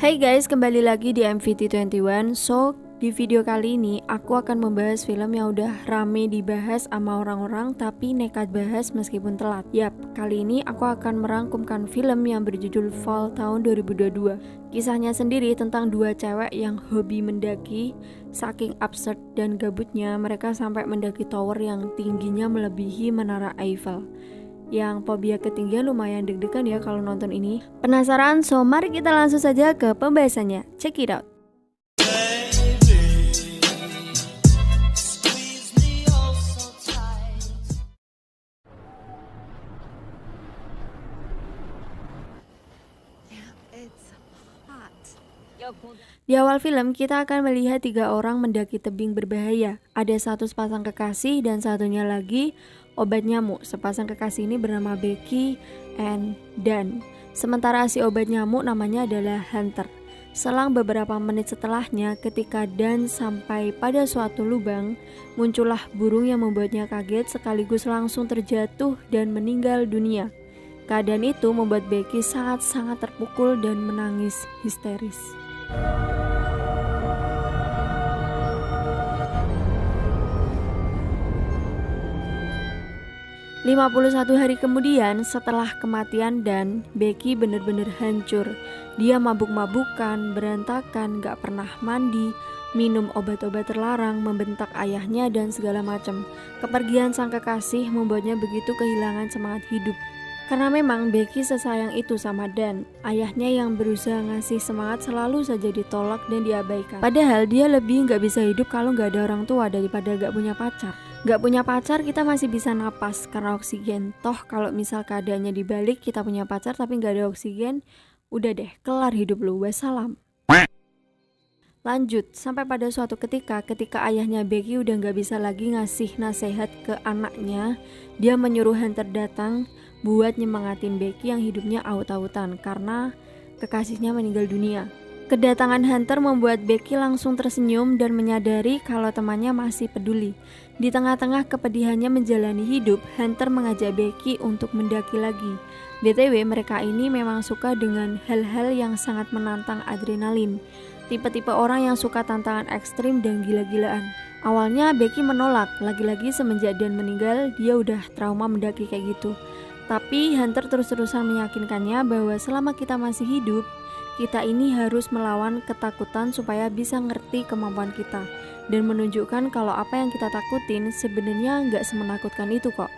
Hai guys, kembali lagi di MVT21. So, di video kali ini aku akan membahas film yang udah rame dibahas sama orang-orang tapi nekat bahas meskipun telat. Yap, kali ini aku akan merangkumkan film yang berjudul Fall tahun 2022. Kisahnya sendiri tentang dua cewek yang hobi mendaki. Saking absurd dan gabutnya, mereka sampai mendaki tower yang tingginya melebihi Menara Eiffel. Yang fobia ketinggian lumayan deg-degan ya kalau nonton ini. Penasaran? So mari kita langsung saja ke pembahasannya. Check it out. Di awal film kita akan melihat tiga orang mendaki tebing berbahaya. Ada satu sepasang kekasih dan satunya lagi obat nyamuk. Sepasang kekasih ini bernama Becky and Dan. Sementara si obat nyamuk namanya adalah Hunter. Selang beberapa menit setelahnya, ketika Dan sampai pada suatu lubang, muncullah burung yang membuatnya kaget sekaligus langsung terjatuh dan meninggal dunia. Keadaan itu membuat Becky sangat-sangat terpukul dan menangis histeris. 51 hari kemudian setelah kematian Dan, Becky bener-bener hancur. Dia mabuk-mabukan, berantakan, gak pernah mandi, minum obat-obat terlarang, membentak ayahnya dan segala macam. Kepergian sang kekasih membuatnya begitu kehilangan semangat hidup. Karena memang Becky sesayang itu sama Dan, ayahnya yang berusaha ngasih semangat selalu saja ditolak dan diabaikan. Padahal dia lebih gak bisa hidup kalau gak ada orang tua daripada gak punya pacar. Gak punya pacar kita masih bisa napas karena oksigen. Toh kalau misal keadaannya dibalik, kita punya pacar tapi gak ada oksigen, udah deh, kelar hidup lu, wassalam. Lanjut, sampai pada suatu ketika ayahnya Becky udah gak bisa lagi ngasih nasihat ke anaknya, dia menyuruh Hunter datang buat nyemangatin Becky yang hidupnya aut-autan karena kekasihnya meninggal dunia. Kedatangan Hunter membuat Becky langsung tersenyum dan menyadari kalau temannya masih peduli. Di tengah-tengah kepedihannya menjalani hidup, Hunter mengajak Becky untuk mendaki lagi. BTW, mereka ini memang suka dengan hal-hal yang sangat menantang adrenalin. Tipe-tipe orang yang suka tantangan ekstrim dan gila-gilaan. Awalnya Becky menolak, lagi-lagi semenjak Dan meninggal, dia udah trauma mendaki kayak gitu. Tapi Hunter terus-terusan meyakinkannya bahwa selama kita masih hidup, kita ini harus melawan ketakutan supaya bisa ngerti kemampuan kita dan menunjukkan kalau apa yang kita takutin sebenarnya nggak semenakutkan itu kok.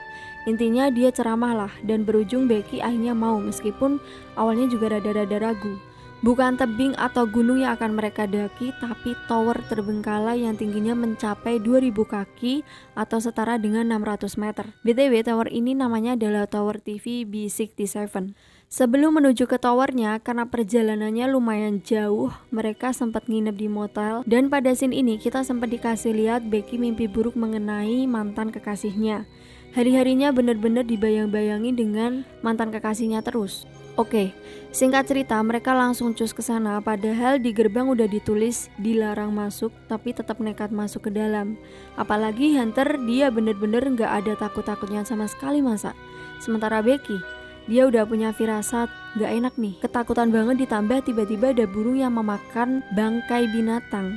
Intinya dia ceramah lah dan berujung Becky akhirnya mau meskipun awalnya juga rada-rada ragu. Bukan tebing atau gunung yang akan mereka daki, tapi tower terbengkalai yang tingginya mencapai 2000 kaki atau setara dengan 600 meter. BTW, tower ini namanya adalah Tower TV B67. Sebelum menuju ke towernya, karena perjalanannya lumayan jauh, mereka sempat nginep di motel. Dan pada scene ini kita sempat dikasih lihat Becky mimpi buruk mengenai mantan kekasihnya. Hari-harinya benar-benar dibayang-bayangi dengan mantan kekasihnya terus. Oke, singkat cerita mereka langsung cus ke sana, padahal di gerbang udah ditulis dilarang masuk, tapi tetap nekat masuk ke dalam. Apalagi Hunter, dia bener-bener gak ada takut-takutnya sama sekali masa. Sementara Becky, dia udah punya firasat gak enak nih, ketakutan banget ditambah tiba-tiba ada burung yang memakan bangkai binatang.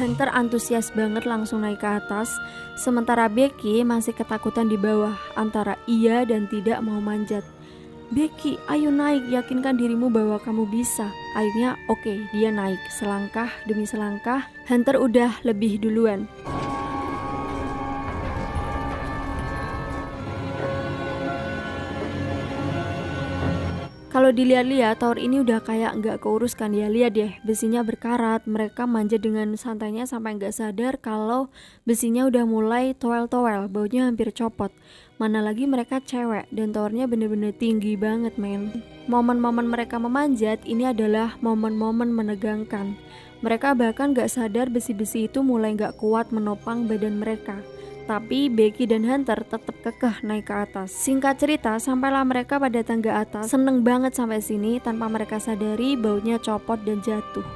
Hunter antusias banget langsung naik ke atas, sementara Becky masih ketakutan di bawah antara iya dan tidak mau manjat. Becky, ayo naik, yakinkan dirimu bahwa kamu bisa. Akhirnya oke, dia naik selangkah demi selangkah. Hunter udah lebih duluan. Kalau dilihat-lihat, tower ini udah kayak nggak keurus kan ya. Lihat deh, besinya berkarat. Mereka manjat dengan santainya sampai nggak sadar kalau besinya udah mulai toel-toel, baunya hampir copot. Mana lagi mereka cewek dan towernya bener-bener tinggi banget men. Momen-momen mereka memanjat ini adalah momen-momen menegangkan. Mereka bahkan nggak sadar besi-besi itu mulai nggak kuat menopang badan mereka. Tapi Becky dan Hunter tetap kekeh naik ke atas. Singkat cerita, sampailah mereka pada tangga atas. Seneng banget sampai sini tanpa mereka sadari baunya copot dan jatuh.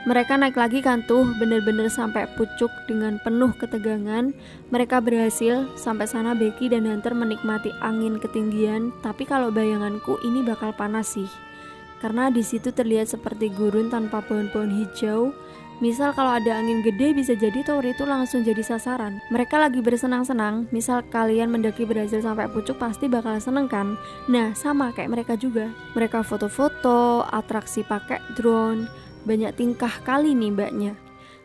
Mereka naik lagi kan tuh, bener-bener sampai pucuk dengan penuh ketegangan. Mereka berhasil, sampai sana Becky dan Hunter menikmati angin ketinggian. Tapi kalau bayanganku ini bakal panas sih, karena di situ terlihat seperti gurun tanpa pohon-pohon hijau. Misal kalau ada angin gede bisa jadi tower itu langsung jadi sasaran. Mereka lagi bersenang-senang, misal kalian mendaki berhasil sampai pucuk pasti bakal seneng kan? Nah sama kayak mereka juga. Mereka foto-foto, atraksi pakai drone, banyak tingkah kali nih mbaknya.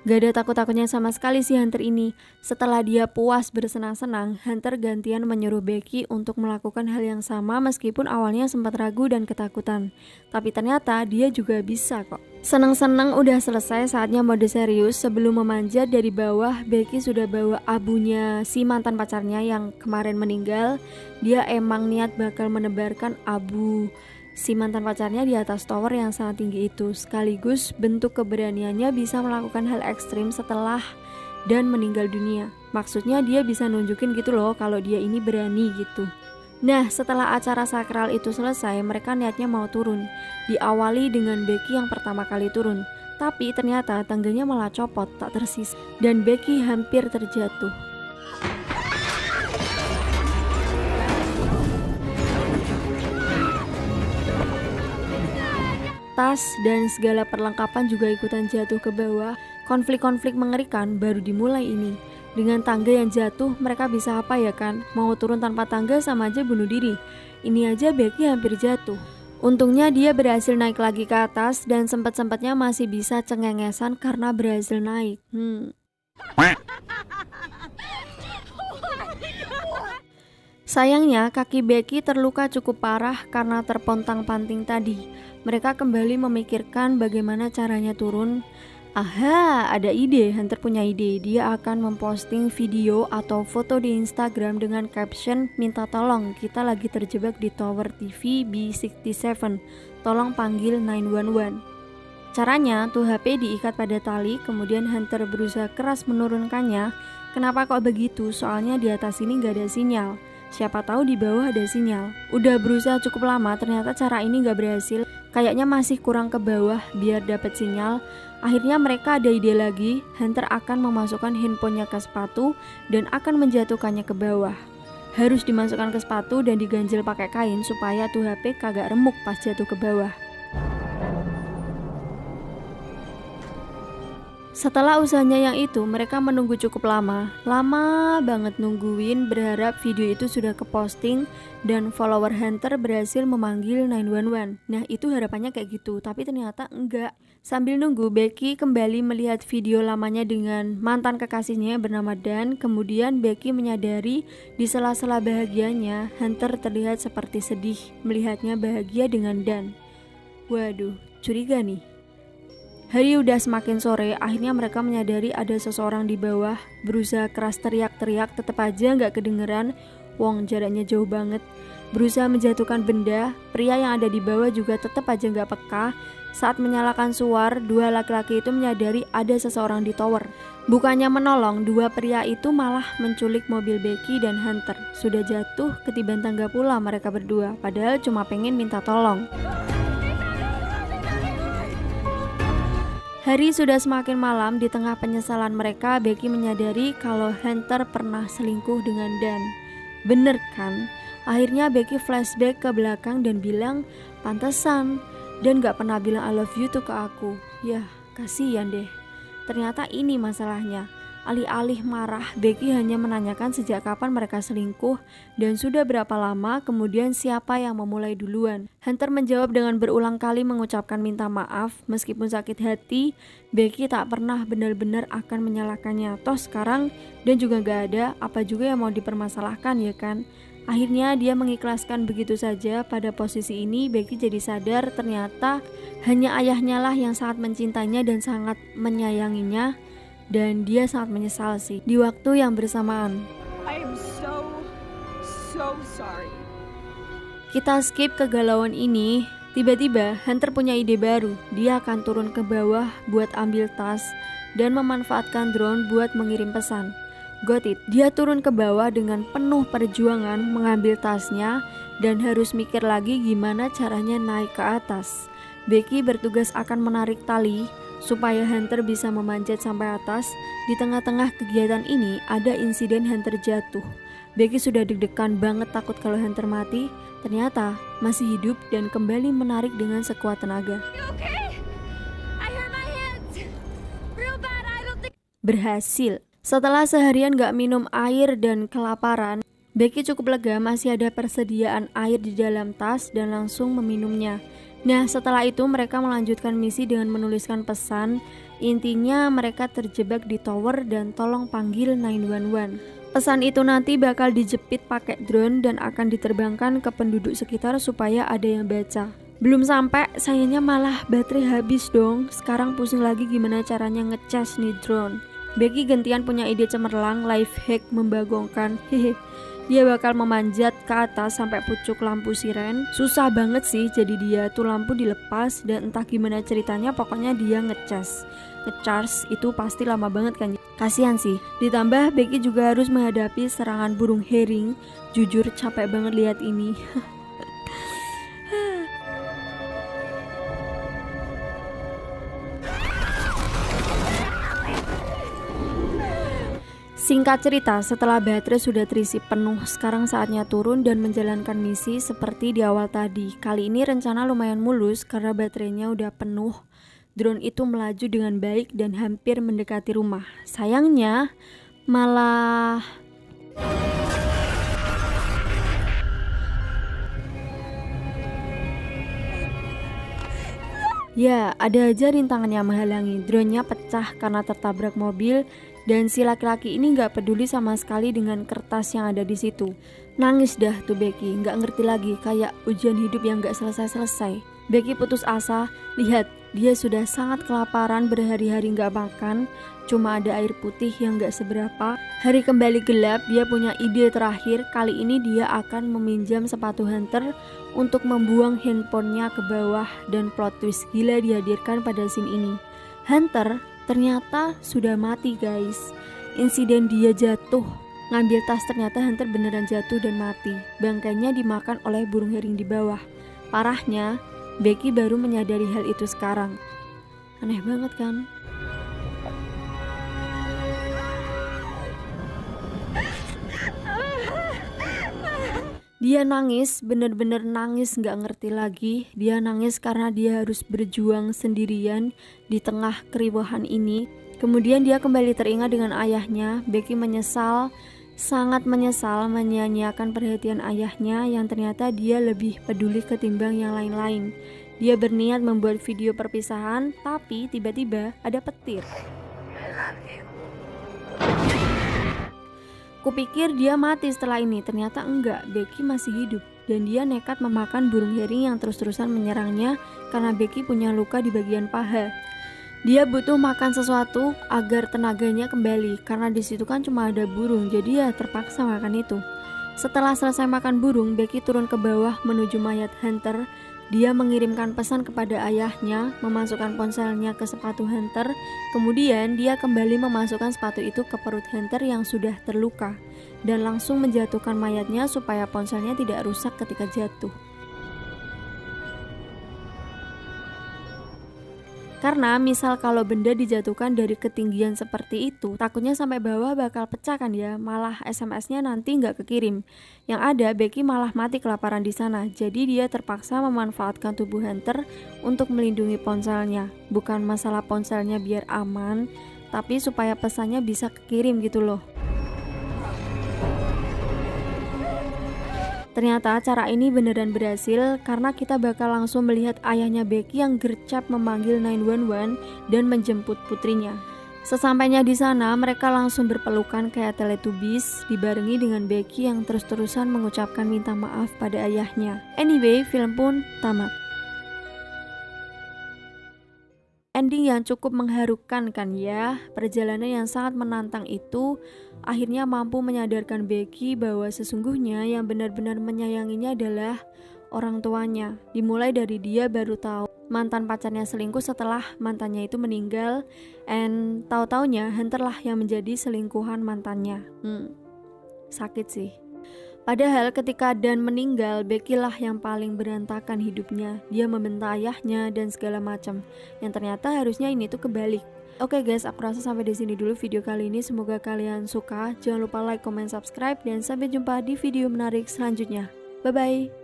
Gak ada takut-takutnya sama sekali si Hunter ini. Setelah dia puas bersenang-senang, Hunter gantian menyuruh Becky untuk melakukan hal yang sama meskipun awalnya sempat ragu dan ketakutan. Tapi ternyata dia juga bisa kok. Seneng-seneng udah selesai, saatnya mode serius. Sebelum memanjat dari bawah, Becky sudah bawa abunya si mantan pacarnya yang kemarin meninggal. Dia emang niat bakal menebarkan abu si mantan pacarnya di atas tower yang sangat tinggi itu. Sekaligus bentuk keberaniannya bisa melakukan hal ekstrim setelah dan meninggal dunia. Maksudnya dia bisa nunjukin gitu loh kalau dia ini berani gitu. Nah setelah acara sakral itu selesai, mereka niatnya mau turun. Diawali dengan Becky yang pertama kali turun. Tapi ternyata tangganya malah copot tak tersisa dan Becky hampir terjatuh. Tas dan segala perlengkapan juga ikutan jatuh ke bawah. Konflik-konflik mengerikan baru dimulai ini. Dengan tangga yang jatuh, mereka bisa apa ya kan? Mau turun tanpa tangga sama aja bunuh diri. Ini aja Becky hampir jatuh. Untungnya dia berhasil naik lagi ke atas dan sempat-sempatnya masih bisa cengengesan karena berhasil naik. Sayangnya kaki Becky terluka cukup parah karena terpontang-panting tadi. Mereka kembali memikirkan bagaimana caranya turun. Aha, ada ide. Hunter punya ide. Dia akan memposting video atau foto di Instagram dengan caption minta tolong, kita lagi terjebak di Tower TV B67. Tolong panggil 911. Caranya tuh HP diikat pada tali, kemudian Hunter berusaha keras menurunkannya. Kenapa kok begitu? Soalnya di atas ini gak ada sinyal. Siapa tahu di bawah ada sinyal. Udah berusaha cukup lama, ternyata cara ini gak berhasil. Kayaknya masih kurang ke bawah biar dapat sinyal. Akhirnya mereka ada ide lagi. Hunter akan memasukkan handphonenya ke sepatu dan akan menjatuhkannya ke bawah. Harus dimasukkan ke sepatu dan diganjel pakai kain supaya tuh HP kagak remuk pas jatuh ke bawah. Setelah usahanya yang itu, mereka menunggu cukup lama banget nungguin, berharap video itu sudah keposting dan follower Hunter berhasil memanggil 911. Nah itu harapannya kayak gitu, tapi ternyata enggak. Sambil nunggu, Becky kembali melihat video lamanya dengan mantan kekasihnya bernama Dan. Kemudian Becky menyadari di sela-sela bahagianya, Hunter terlihat seperti sedih melihatnya bahagia dengan Dan. Waduh, curiga nih. Hari udah semakin sore, akhirnya mereka menyadari ada seseorang di bawah. Berusaha keras teriak-teriak, tetap aja nggak kedengeran. Wong jaraknya jauh banget. Berusaha menjatuhkan benda, pria yang ada di bawah juga tetap aja nggak peka. Saat menyalakan suar, dua laki-laki itu menyadari ada seseorang di tower. Bukannya menolong, dua pria itu malah menculik mobil Becky dan Hunter. Sudah jatuh ketiban tangga pula mereka berdua, padahal cuma pengen minta tolong. Hari sudah semakin malam. Di tengah penyesalan mereka, Becky menyadari kalau Hunter pernah selingkuh dengan Dan. Bener kan? Akhirnya Becky flashback ke belakang dan bilang, pantesan Dan gak pernah bilang I love you tuh ke aku. Yah, kasihan deh. Ternyata ini masalahnya. Alih-alih marah, Becky hanya menanyakan sejak kapan mereka selingkuh dan sudah berapa lama, kemudian siapa yang memulai duluan. Hunter menjawab dengan berulang kali mengucapkan minta maaf. Meskipun sakit hati, Becky tak pernah benar-benar akan menyalahkannya. Toh sekarang dan juga gak ada, apa juga yang mau dipermasalahkan ya kan. Akhirnya dia mengikhlaskan begitu saja. Pada posisi ini Becky jadi sadar ternyata hanya ayahnya lah yang sangat mencintainya dan sangat menyayanginya. Dan dia sangat menyesal sih di waktu yang bersamaan. I am so sorry. Kita skip kegalauan ini. Tiba-tiba Hunter punya ide baru. Dia akan turun ke bawah buat ambil tas dan memanfaatkan drone buat mengirim pesan. Got it. Dia turun ke bawah dengan penuh perjuangan mengambil tasnya dan harus mikir lagi gimana caranya naik ke atas. Becky bertugas akan menarik tali supaya Hunter bisa memanjat sampai atas. Di tengah-tengah kegiatan ini ada insiden Hunter jatuh. Becky sudah deg-degan banget takut kalau Hunter mati, ternyata masih hidup dan kembali menarik dengan sekuat tenaga. Berhasil. Setelah seharian gak minum air dan kelaparan, Becky cukup lega masih ada persediaan air di dalam tas dan langsung meminumnya. Nah, setelah itu mereka melanjutkan misi dengan menuliskan pesan. Intinya mereka terjebak di tower dan tolong panggil 911. Pesan itu nanti bakal dijepit pakai drone dan akan diterbangkan ke penduduk sekitar supaya ada yang baca. Belum sampai, sayangnya malah baterai habis dong. Sekarang pusing lagi gimana caranya ngecas nih drone. Becky gantian punya ide cemerlang, life hack membagongkan. Hehe. Dia bakal memanjat ke atas sampai pucuk lampu siren. Susah banget sih, jadi dia tuh lampu dilepas dan entah gimana ceritanya pokoknya dia ngecas. Ngecharge itu pasti lama banget kan. Kasihan sih. Ditambah Becky juga harus menghadapi serangan burung herring. Jujur capek banget lihat ini. Singkat cerita, setelah baterai sudah terisi penuh, sekarang saatnya turun dan menjalankan misi seperti di awal tadi. Kali ini rencana lumayan mulus karena baterainya udah penuh. Drone itu melaju dengan baik dan hampir mendekati rumah. Sayangnya, malah... Ya, ada aja rintangannya menghalangi. Drone-nya pecah karena tertabrak mobil. Dan si laki-laki ini gak peduli sama sekali dengan kertas yang ada di situ. Nangis dah tuh Becky, gak ngerti lagi, kayak ujian hidup yang gak selesai-selesai. Becky putus asa, lihat dia sudah sangat kelaparan, berhari-hari gak makan, cuma ada air putih yang gak seberapa. Hari kembali gelap, dia punya ide terakhir. Kali ini dia akan meminjam sepatu Hunter untuk membuang handphonenya ke bawah. Dan plot twist gila dihadirkan pada scene ini. Hunter ternyata sudah mati guys. Insiden dia jatuh ngambil tas, ternyata Hunter beneran jatuh dan mati. Bangkainya dimakan oleh burung herring di bawah. Parahnya, Becky baru menyadari hal itu sekarang. Aneh banget kan? Dia nangis, bener-bener nangis, gak ngerti lagi. Dia nangis karena dia harus berjuang sendirian di tengah keriuhan ini. Kemudian dia kembali teringat dengan ayahnya. Becky menyesal, sangat menyesal menyia-nyiakan perhatian ayahnya yang ternyata dia lebih peduli ketimbang yang lain-lain. Dia berniat membuat video perpisahan, tapi tiba-tiba ada petir. Kupikir dia mati setelah ini, ternyata enggak, Becky masih hidup. Dan dia nekat memakan burung herring yang terus-terusan menyerangnya karena Becky punya luka di bagian paha. Dia butuh makan sesuatu agar tenaganya kembali, karena di situ kan cuma ada burung, jadi ya terpaksa makan itu. Setelah selesai makan burung, Becky turun ke bawah menuju mayat Hunter. Dia mengirimkan pesan kepada ayahnya, memasukkan ponselnya ke sepatu Hunter. Kemudian dia kembali memasukkan sepatu itu ke perut Hunter yang sudah terluka dan langsung menjatuhkan mayatnya supaya ponselnya tidak rusak ketika jatuh. Karena misal kalau benda dijatuhkan dari ketinggian seperti itu, takutnya sampai bawah bakal pecah kan ya, malah SMS-nya nanti nggak kekirim. Yang ada Becky malah mati kelaparan di sana. Jadi dia terpaksa memanfaatkan tubuh Hunter untuk melindungi ponselnya. Bukan masalah ponselnya biar aman, tapi supaya pesannya bisa kekirim gitu loh. Ternyata cara ini beneran berhasil karena kita bakal langsung melihat ayahnya Becky yang gercep memanggil 911 dan menjemput putrinya. Sesampainya di sana, mereka langsung berpelukan kayak Teletubbies, dibarengi dengan Becky yang terus-terusan mengucapkan minta maaf pada ayahnya. Anyway, film pun tamat. Ending yang cukup mengharukan kan ya. Perjalanan yang sangat menantang itu akhirnya mampu menyadarkan Becky bahwa sesungguhnya yang benar-benar menyayanginya adalah orang tuanya. Dimulai dari dia baru tahu mantan pacarnya selingkuh setelah mantannya itu meninggal, and tahu-taunya Hunter lah yang menjadi selingkuhan mantannya. Sakit sih. Padahal ketika Dan meninggal, Becky lah yang paling berantakan hidupnya. Dia membentak ayahnya dan segala macam. Yang ternyata harusnya ini tuh kebalik. Oke guys, aku rasa sampai di sini dulu video kali ini. Semoga kalian suka. Jangan lupa like, comment, subscribe, dan sampai jumpa di video menarik selanjutnya. Bye bye.